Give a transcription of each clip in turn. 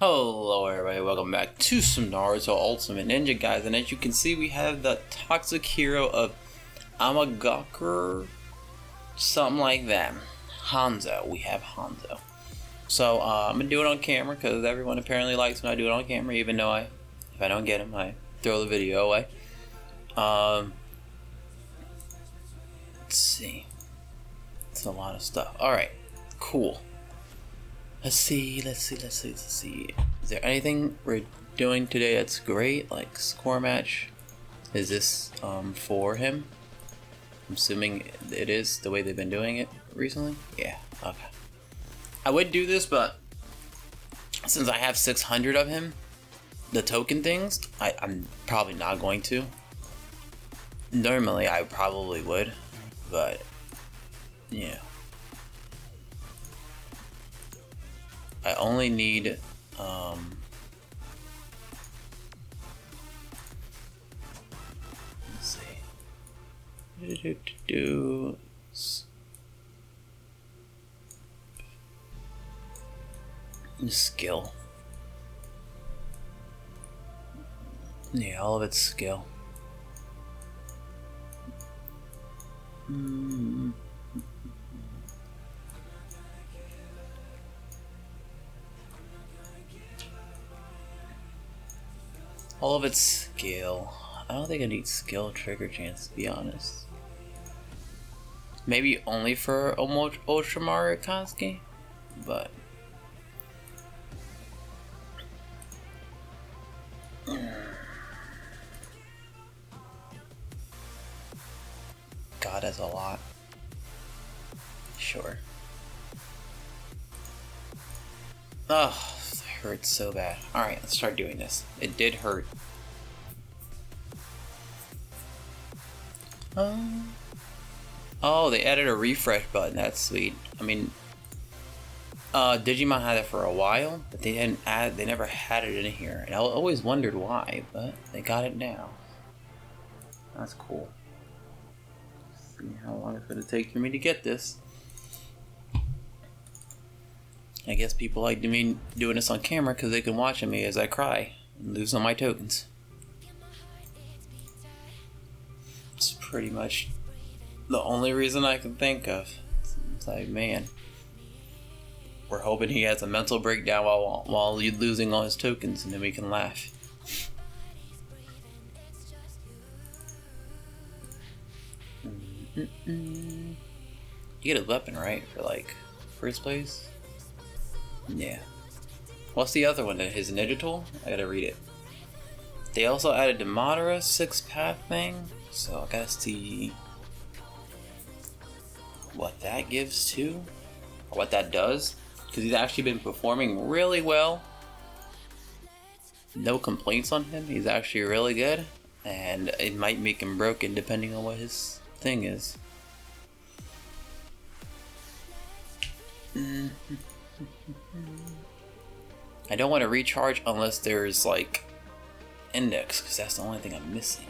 Hello everybody, welcome back to some Naruto Ultimate Ninja, guys, and as you can see we have the toxic hero of Amagakure, something like that. Hanzo, we have Hanzo. So I'm gonna do it on camera because everyone apparently likes when I do it on camera, even though if I don't get him, I throw the video away. Let's see. It's a lot of stuff. Alright, cool. Let's see. Is there anything we're doing today that's great? Like score match? Is this for him? I'm assuming it is the way they've been doing it recently. Yeah, okay. I would do this, but since I have 600 of him, the token things, I'm probably not going to. Normally I probably would, but yeah. I only need let's see. Skill. Yeah, all of it's skill. All of it's skill. I don't think I need skill trigger chance, to be honest. Maybe only for Ultramar Akatsuki, but God, that's a lot. Sure. Oh, it hurts so bad. Alright, let's start doing this. It did hurt. Oh, they added a refresh button. That's sweet. I mean, Digimon had it for a while, but they never had it in here. And I always wondered why, but they got it now. That's cool. Let's see how long it's going to take for me to get this. I guess people like me doing this on camera because they can watch me as I cry and lose all my tokens. It's pretty much the only reason I can think of. It's like, man, we're hoping he has a mental breakdown while losing all his tokens, and then we can laugh. You get a weapon, right? For like first place? Yeah. What's the other one? His ninja tool? I gotta read it. They also added the Madara 6-path thing, so I gotta see what that gives too, or what that does, because he's actually been performing really well. No complaints on him. He's actually really good, and it might make him broken depending on what his thing is. I don't want to recharge unless there's like index, because that's the only thing I'm missing.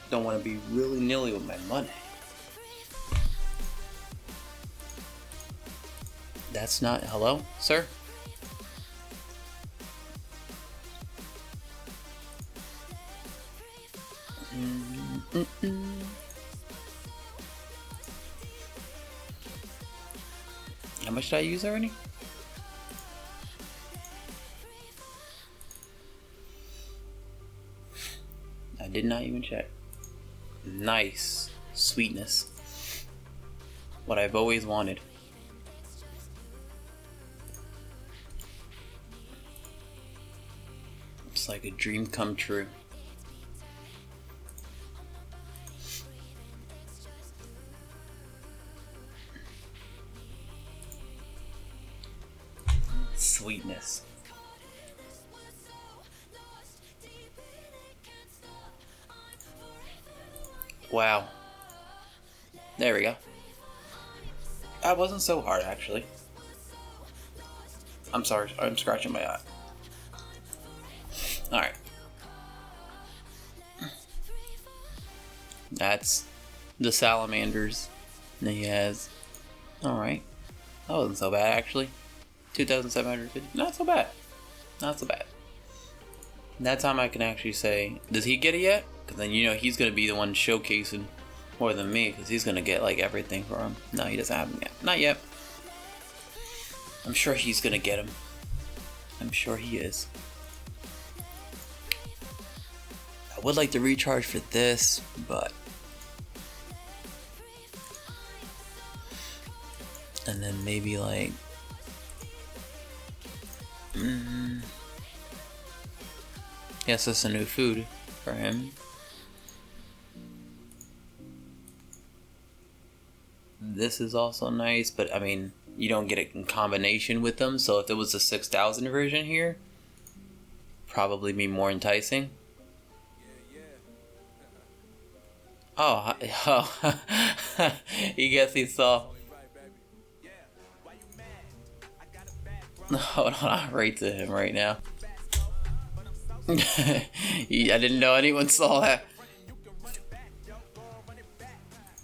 Don't want to be willy-nilly with my money. That's not... Hello, sir? How much did I use already? I did not even check. Nice. Sweetness. What I've always wanted. It's like a dream come true. Sweetness. Wow. There we go. That wasn't so hard, actually. I'm sorry, I'm scratching my eye. Alright. That's the salamanders that he has. Alright. That wasn't so bad, actually. 2,750. Not so bad. Not so bad. That time I can actually say, does he get it yet? Because then you know he's going to be the one showcasing more than me, because he's going to get like everything for him. No, he doesn't have him yet. Not yet. I'm sure he's going to get him. I'm sure he is. I would like to recharge for this, but... And then maybe like... Yes, that's a new food for him. This is also nice, but I mean, you don't get it in combination with them. So if it was a 6,000 version here, probably be more enticing. Oh, you guess he saw. Hold on, I'll write to him right now. I didn't know anyone saw that.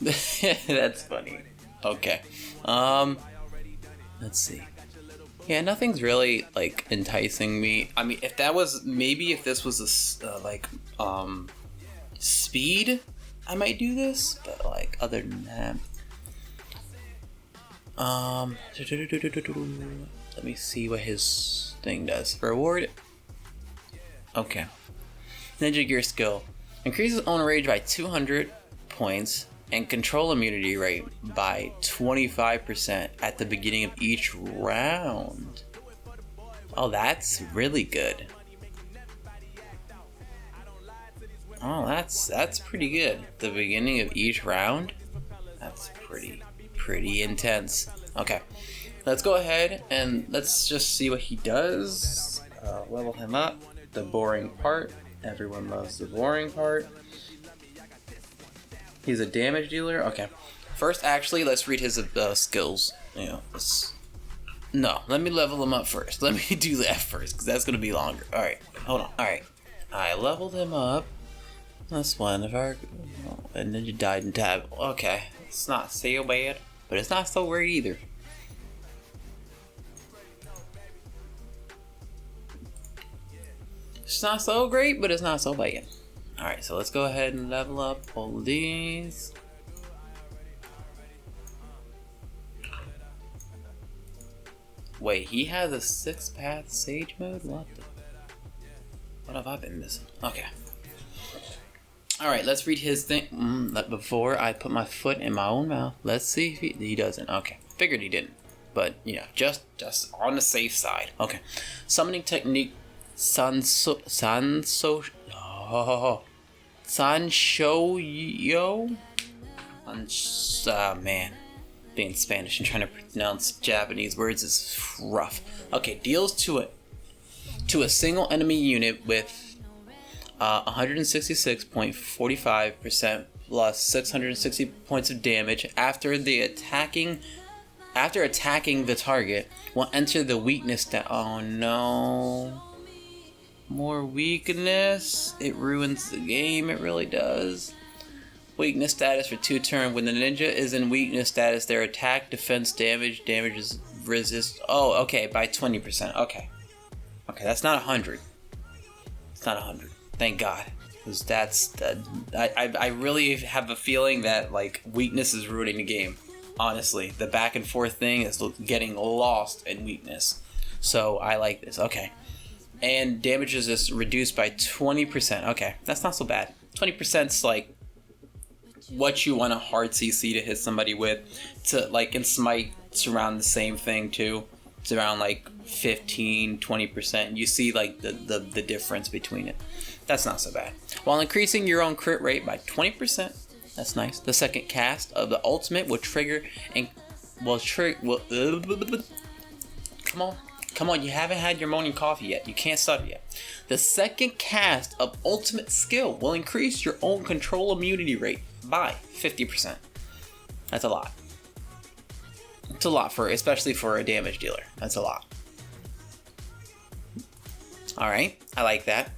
That's funny. Okay. Let's see. Yeah, nothing's really like enticing me. I mean, if that was maybe if this was a speed, I might do this. But like other than that, let me see what his thing does. Reward. Okay. Ninja Gear skill. Increases own rage by 200 points and control immunity rate by 25% at the beginning of each round. Oh, that's really good. Oh, that's pretty good. The beginning of each round? That's pretty intense. Okay. Let's go ahead and let's just see what he does. Level him up. The boring part. Everyone loves the boring part. He's a damage dealer. Okay. First, actually, let's read his skills. No, let me level him up first. Let me do that first, because that's gonna be longer. All right, hold on. All right, I leveled him up. That's one of our. And then you died in tab. Okay, it's not so bad, but it's not so great either. It's not so great, but it's not so bad. Alright, so let's go ahead and level up all these. Wait, he has a 6-path sage mode? What have I been missing? Okay. Alright, let's read his thing. Before I put my foot in my own mouth. Let's see if he doesn't. Okay, figured he didn't. But, you know, just on the safe side. Okay. Summoning technique. Sanshoyo? Man. Being Spanish and trying to pronounce Japanese words is rough. Okay, deals to a single enemy unit with 166.45% plus 660 points of damage after attacking the target will enter the weakness oh no. More weakness. It ruins the game. It really does. Weakness status for 2 turns. When the ninja is in weakness status, their attack, defense, damage is resist. Oh, okay, by 20%. Okay, that's not 100. It's not 100. Thank God, because I really have a feeling that like weakness is ruining the game. Honestly, the back and forth thing is getting lost in weakness. So I like this. Okay. And damage is just reduced by 20%. Okay, that's not so bad. 20%'s like what you want a hard CC to hit somebody with. To like in Smite, it's around the same thing too. It's around like 15-20%. You see like the difference between it. That's not so bad. While increasing your own crit rate by 20%. That's nice. The second cast of the ultimate will trigger and Come on, you haven't had your morning coffee yet. You can't study yet. The second cast of ultimate skill will increase your own control immunity rate by 50%. That's a lot. It's a lot especially for a damage dealer. That's a lot. Alright, I like that.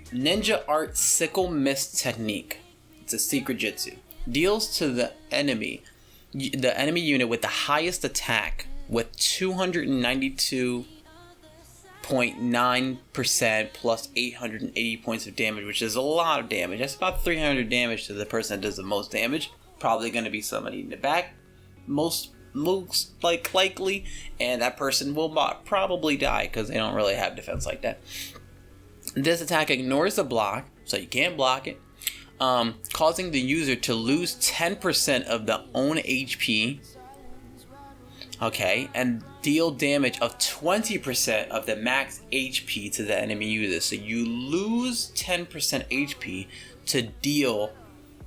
Ninja Art Sickle Mist Technique. It's a secret jutsu. Deals to the enemy unit with the highest attack with 292.9% plus 880 points of damage, which is a lot of damage. That's about 300 damage to the person that does the most damage. Probably going to be somebody in the back, most likely, and that person will probably die because they don't really have defense like that. This attack ignores the block, so you can't block it, causing the user to lose 10% of their own HP. Okay, and deal damage of 20% of the max HP to the enemy user. So you lose 10% HP to deal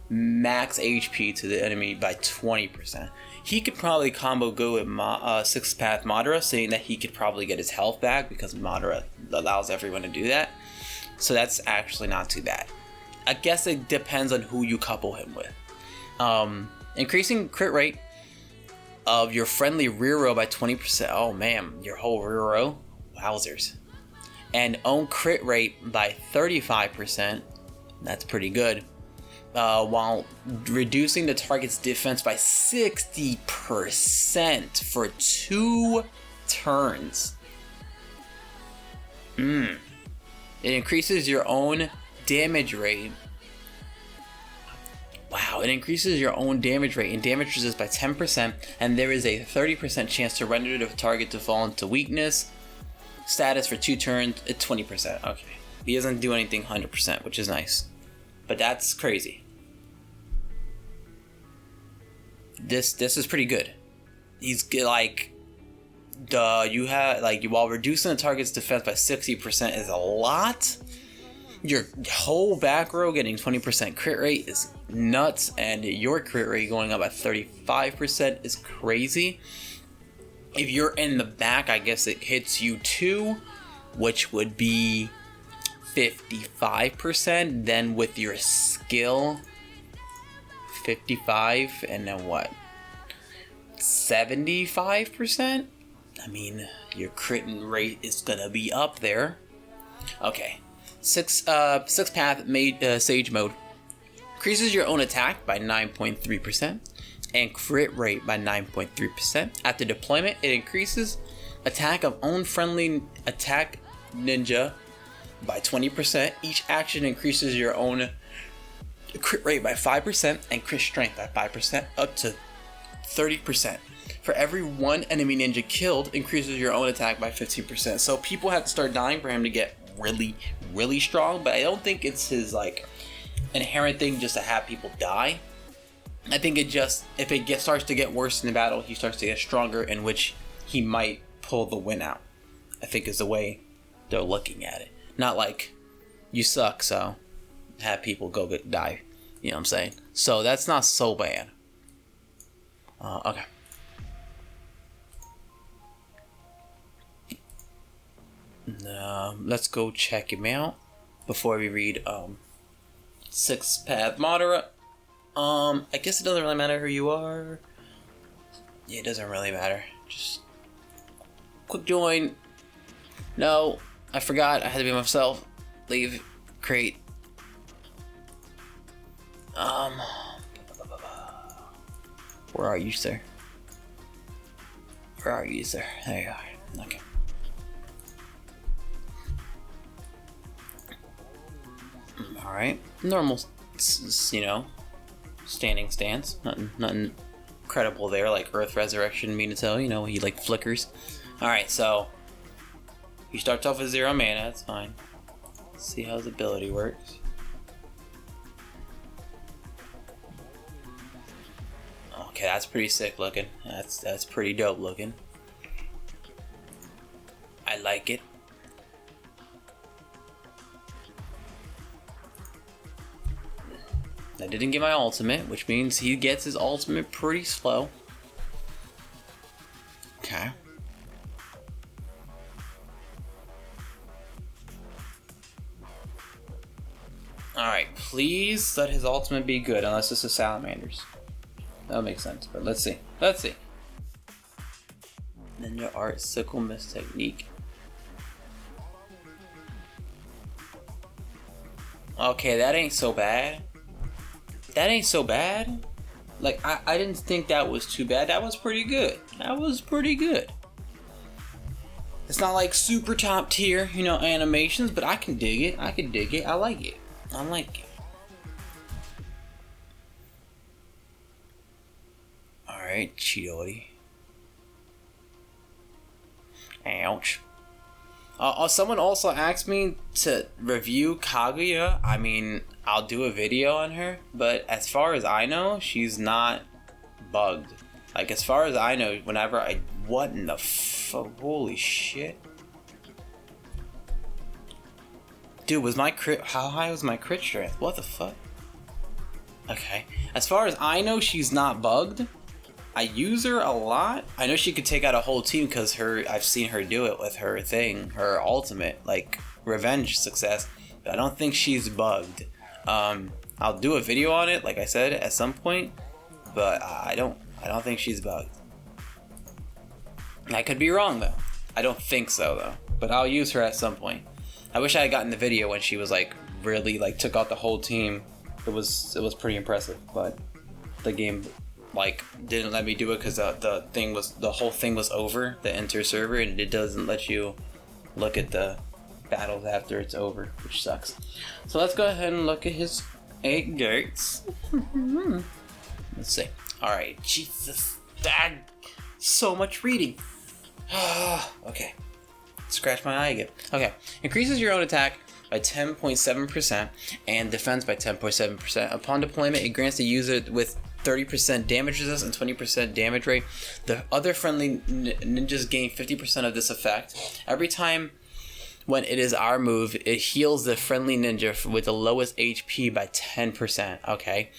max HP to the enemy by 20%. He could probably combo go with 6th-path Madara, saying that he could probably get his health back because Madara allows everyone to do that. So that's actually not too bad. I guess it depends on who you couple him with. Increasing crit rate of your friendly rear row by 20%. Oh man, your whole rear row? Wowzers. And own crit rate by 35%. That's pretty good. While reducing the target's defense by 60% for 2 turns. It increases your own damage rate. Wow, it increases your own damage rate and damage resist by 10%, and there is a 30% chance to render the target to fall into weakness status for 2 turns at 20%. Okay, he doesn't do anything 100%, which is nice, but that's crazy. This is pretty good. He's like while reducing the target's defense by 60% is a lot. Your whole back row getting 20% crit rate is nuts, and your crit rate going up by 35% is crazy. If you're in the back, I guess it hits you too, which would be 55%. Then with your skill, 55, and then what? 75%? I mean, your crit rate is gonna be up there. Okay. 6th-path Sage mode increases your own attack by 9.3% and crit rate by 9.3%. After deployment, it increases attack of own friendly attack ninja by 20%. Each action increases your own crit rate by 5% and crit strength by 5%, up to 30%. For every one enemy ninja killed, increases your own attack by 15%. So people have to start dying for him to get really strong, but I don't think it's his like inherent thing just to have people die. I think it just, if it starts to get worse in the battle, he starts to get stronger, in which he might pull the win out. I think is the way they're looking at it. Not like you suck, so have people go die. You know what I'm saying? So that's not so bad. Okay. Let's go check him out before we read 6th-path Madara. I guess it doesn't really matter who you are. Yeah, it doesn't really matter. Just quick join. No, I forgot. I had to be myself. Leave. Create. Where are you, sir? Where are you, sir? There you are. Okay. Alright. Normal, standing stance. Nothing incredible there, like Earth Resurrection Minato, he like flickers. Alright, so he starts off with 0 mana, that's fine. Let's see how his ability works. Okay, that's pretty sick looking. That's pretty dope looking. I like it. I didn't get my ultimate, which means he gets his ultimate pretty slow. Okay. Alright, please let his ultimate be good, unless this is Salamanders. That makes sense, but let's see. Let's see. Ninja Art Sickle Mist Technique. Okay, that ain't so bad. That ain't so bad. Like, I didn't think that was too bad. That was pretty good. That was pretty good. It's not like super top tier, you know, animations, but I can dig it. I can dig it. I like it. I like it. Alright, Chidori. Ouch. Someone also asked me to review Kaguya. I mean, I'll do a video on her, but as far as I know, she's not bugged. Like, as far as I know, whenever I... What in the holy shit. Dude, was my crit... How high was my crit strength? What the fuck? Okay. As far as I know, she's not bugged. I use her a lot. I know she could take out a whole team because I've seen her do it with her thing, her ultimate, like, revenge success. But I don't think she's bugged. I'll do a video on it, like I said, at some point. But I don't think she's bugged. I could be wrong, though. I don't think so, though. But I'll use her at some point. I wish I had gotten the video when she was, like, really, like, took out the whole team. It was pretty impressive, but the game, like, didn't let me do it because the whole thing was over, the enter server, and it doesn't let you look at the battles after it's over, which sucks. So let's go ahead and look at his 8 gates. Let's see. Alright, Jesus, dad, so much reading. Okay, scratch my eye again. Okay, increases your own attack by 10.7% and defense by 10.7%. Upon deployment, it grants the user with 30% damage resist and 20% damage rate. The other friendly ninjas gain 50% of this effect. Every time when it is our move, it heals the friendly ninja with the lowest HP by 10%. Okay.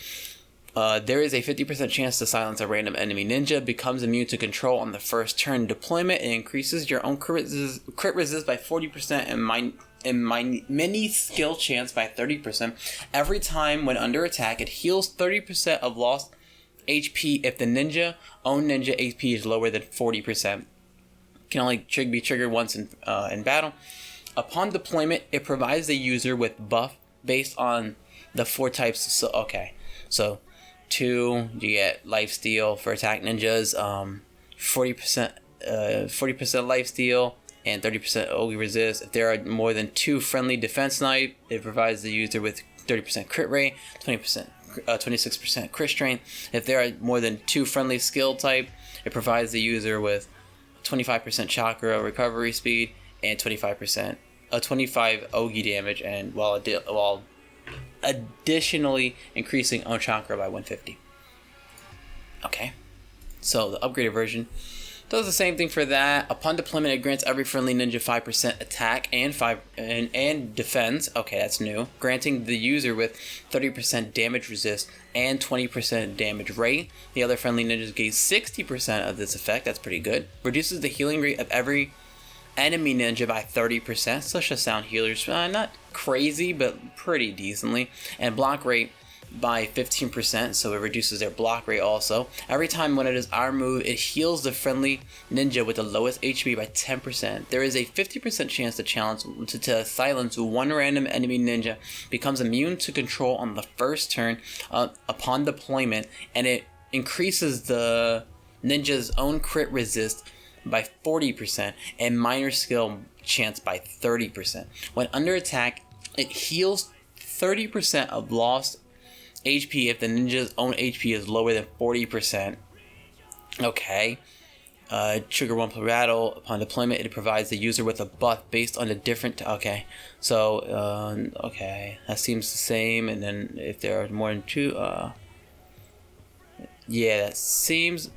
There is a 50% chance to silence a random enemy ninja, becomes immune to control on the first turn deployment, and increases your own crit resist by 40% and mini skill chance by 30%. Every time when under attack, it heals 30% of lost HP if the own ninja HP is lower than 40%. Can only be triggered once in battle. Upon deployment, it provides the user with buff based on the 4 types. So, okay, so 2, you get lifesteal for attack ninjas, 40% lifesteal, and 30% OE resist. If there are more than 2 friendly defense knight, it provides the user with 30% crit rate, 26% crit strength. If there are more than 2 friendly skill type, it provides the user with 25% chakra recovery speed and 25% 25 OE damage, and while additionally increasing own chakra by 150. Okay, so the upgraded version does the same thing for that. Upon deployment, it grants every friendly ninja 5% attack and defense. Okay, that's new. Granting the user with 30% damage resist and 20% damage rate. The other friendly ninjas gain 60% of this effect. That's pretty good. Reduces the healing rate of every enemy ninja by 30%. Such a sound healers, not crazy, but pretty decently. And block rate by 15%, so it reduces their block rate also. Every time when it is our move, it heals the friendly ninja with the lowest HP by 10%. There is a 50% chance to silence 1 random enemy ninja, becomes immune to control on the first turn upon deployment, and it increases the ninja's own crit resist by 40% and minor skill chance by 30%. When under attack, it heals 30% of lost HP if the ninja's own HP is lower than 40%. Okay. Trigger 1 per battle. Upon deployment, it provides the user with a buff based on a different... Okay. So, okay. That seems the same. And then if there are more than 2... yeah, that seems...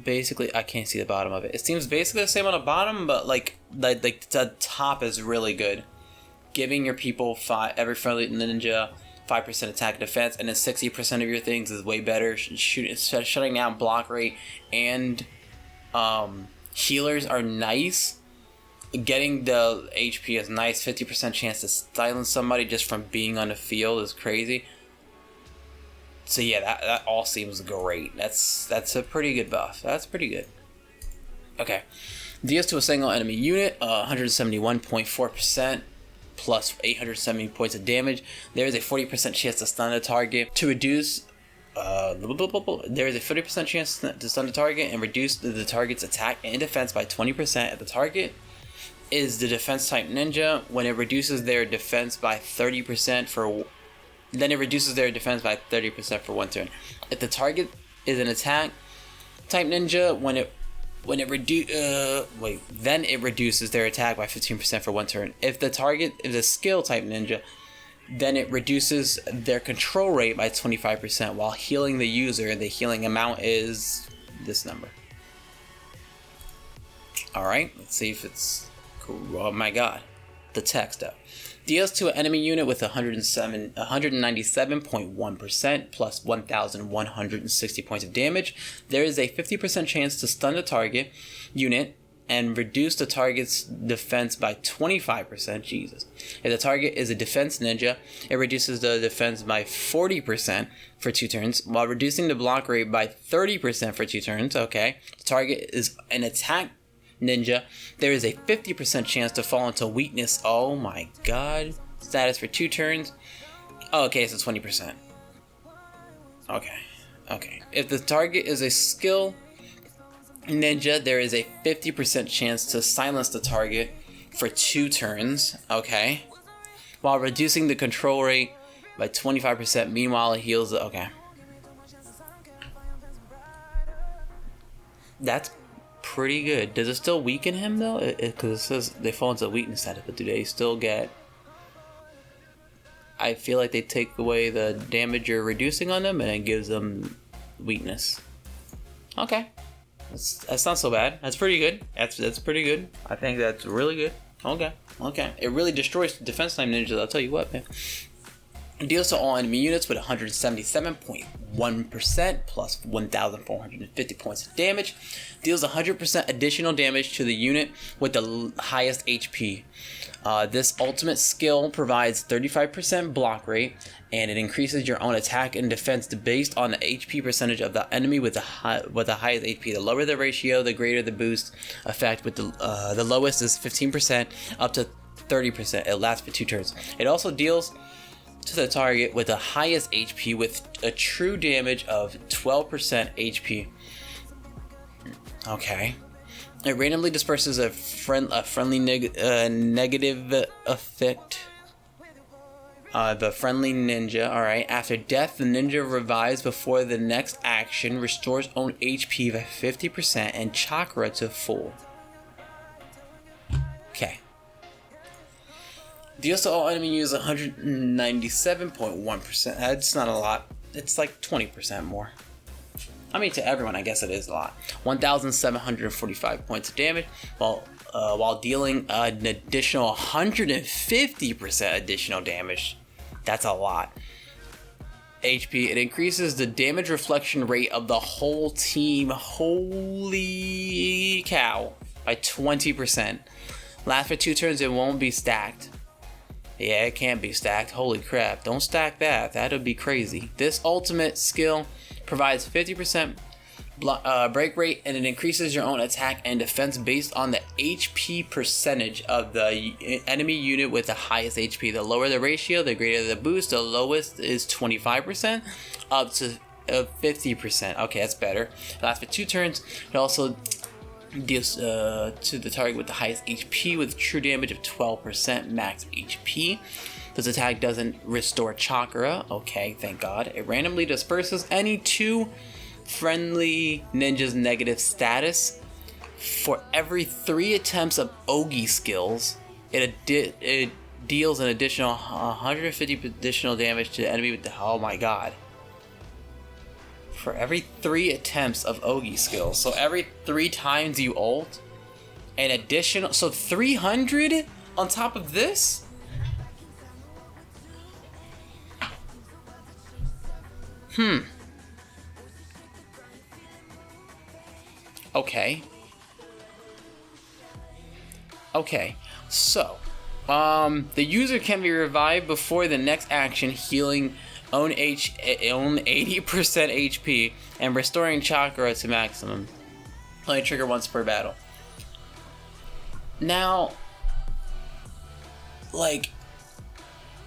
Basically, I can't see the bottom of it. It seems basically the same on the bottom, but like the top is really good. Giving your people every friendly ninja 5% attack defense, and then 60% of your things is way better. Shutting down block rate and healers are nice. Getting the HP is nice. 50% chance to silence somebody just from being on the field is crazy. So yeah, that all seems great. That's a pretty good buff. That's pretty good. Okay. Deals to a single enemy unit, 171.4% plus 870 points of damage. There is a 40% chance to stun a target. To reduce There is a 50% chance to stun the target and reduce the target's attack and defense by 20%. If the target is the defense type ninja, when it reduces their defense by 30% then it reduces their defense by 30% for 1 turn. If the target is an attack type ninja, then it reduces their attack by 15% for 1 turn. If the target is a skill type ninja, then it reduces their control rate by 25% while healing the user. The healing amount is this number. Alright, let's see if it's cool. Oh my god. The text up. Deals to an enemy unit with 197.1% plus 1,160 points of damage. There is a 50% chance to stun the target unit and reduce the target's defense by 25%. Jesus. If the target is a defense ninja, it reduces the defense by 40% for 2 turns, while reducing the block rate by 30% for 2 turns. Okay. The target is an attack ninja. There is a 50% chance to fall into weakness. Oh my god. Status for 2 turns. Oh, okay, so 20%. Okay. If the target is a skill ninja, there is a 50% chance to silence the target for 2 turns. Okay. While reducing the control rate by 25%. Meanwhile, it heals the... Okay. That's pretty good. Does it still weaken him though? Because it says they fall into weakness status, but do they still get... I feel like they take away the damage you're reducing on them and it gives them weakness. Okay. That's not so bad. That's pretty good. That's pretty good. I think that's really good. Okay. It really destroys defense time ninjas, I'll tell you what, man. Deals to all enemy units with 177.1% plus 1,450 points of damage. Deals 100% additional damage to the unit with the highest HP. This ultimate skill provides 35% block rate, and it increases your own attack and defense based on the HP percentage of the enemy with the highest HP. The lower the ratio, the greater the boost effect. With the lowest is 15% up to 30%. It lasts for 2 turns. It also deals to the target with the highest HP with a true damage of 12% HP. Okay. It randomly disperses a friendly negative effect. The friendly ninja. Alright. After death, the ninja revives before the next action, restores own HP by 50% and chakra to full. Okay. Deals to all enemy use 197.1%. That's not a lot. It's like 20% more. I mean, to everyone, I guess it is a lot. 1,745 points of damage, while dealing an additional 150% additional damage. That's a lot. HP. It increases the damage reflection rate of the whole team. Holy cow! By 20%. Last for 2 turns. It won't be stacked. Yeah, it can't be stacked. Holy crap. Don't stack that. That'll be crazy. This ultimate skill provides 50% break rate, and it increases your own attack and defense based on the HP percentage of the enemy unit with the highest HP. The lower the ratio, the greater the boost. The lowest is 25% up to 50%. Okay, that's better. It lasts for 2 turns. It also deals to the target with the highest HP with true damage of 12% max HP. This attack doesn't restore chakra. Okay, thank God. It randomly disperses any 2 friendly ninjas' negative status. For every 3 attempts of Ogi skills, it deals an additional 150 additional damage to the enemy with the... Oh my God. For every 3 attempts of Ogi skills. So every 3 times you ult, an additional... So 300 on top of this? Okay, so, the user can be revived before the next action, healing own 80% HP and restoring chakra to maximum. Only trigger once per battle. Now, like,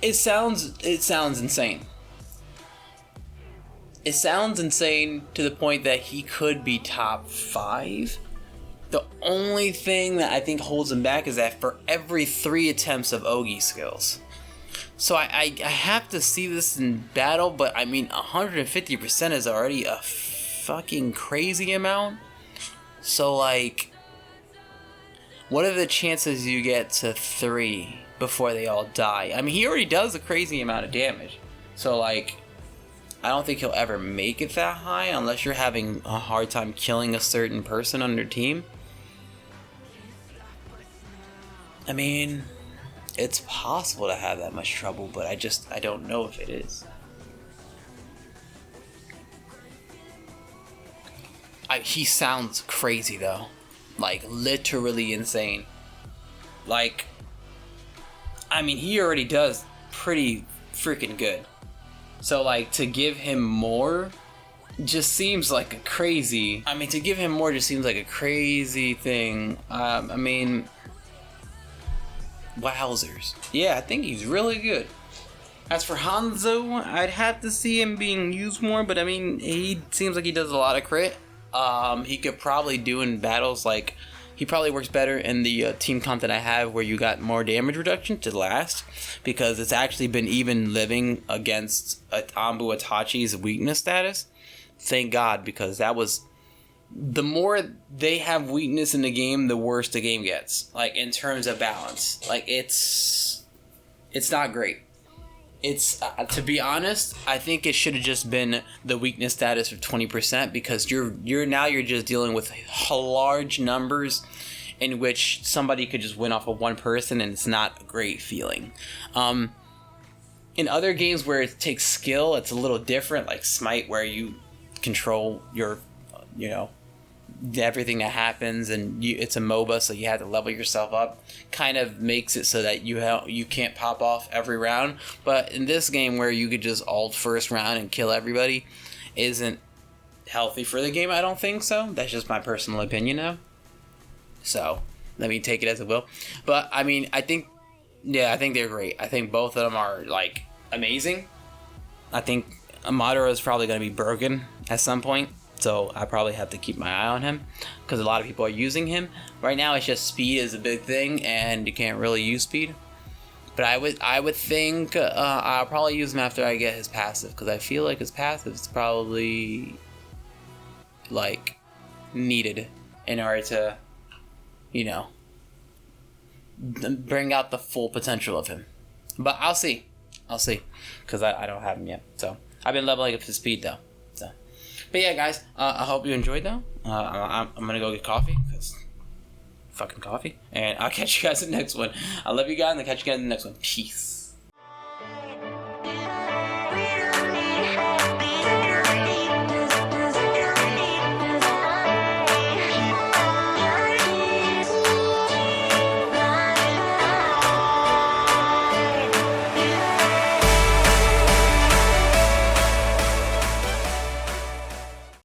it sounds insane. it sounds insane to the point that he could be top 5. The only thing that I think holds him back is that for every 3 attempts of Ogi skills. So I have to see this in battle, but I mean 150% is already a fucking crazy amount. So like, what are the chances you get to 3 before they all die? I mean, he already does a crazy amount of damage. So like, I don't think he'll ever make it that high unless you're having a hard time killing a certain person on your team. I mean, it's possible to have that much trouble, but I don't know if it is. He sounds crazy though. Like, literally insane. Like, I mean, he already does pretty freaking good. So, like, to give him more just seems like a crazy... I mean, to give him more just seems like a crazy thing. I mean... Wowzers. Yeah, I think he's really good. As for Hanzo, I'd have to see him being used more, but I mean, he seems like he does a lot of crit. He could probably do in battles, like, he probably works better in the team comp that I have where you got more damage reduction to last, because it's actually been even living against Anbu Itachi's weakness status. Thank God, because that was... The more they have weakness in the game, the worse the game gets. Like, in terms of balance. Like, it's not great. It's, to be honest, I think it should have just been the weakness status of 20%, because you're just dealing with large numbers in which somebody could just win off of one person, and it's not a great feeling. In other games where it takes skill, it's a little different, like Smite, where you control your, everything that happens, and it's a MOBA, so you have to level yourself up. Kind of makes it so that you can't pop off every round. But in this game, where you could just ult first round and kill everybody, isn't healthy for the game. I don't think so. That's just my personal opinion now. So let me take it as it will. But I mean, I think they're great. I think both of them are like amazing. I think Madara is probably going to be broken at some point. So I probably have to keep my eye on him, because a lot of people are using him. Right now it's just speed is a big thing, and you can't really use speed. But I would think I'll probably use him after I get his passive, because I feel like his passive is probably like needed in order to, bring out the full potential of him. But I'll see, because I don't have him yet. So I've been leveling up his speed though. But yeah, guys, I hope you enjoyed, though. I'm going to go get coffee, because fucking coffee. And I'll catch you guys in the next one. I love you guys, and I'll catch you guys in the next one. Peace.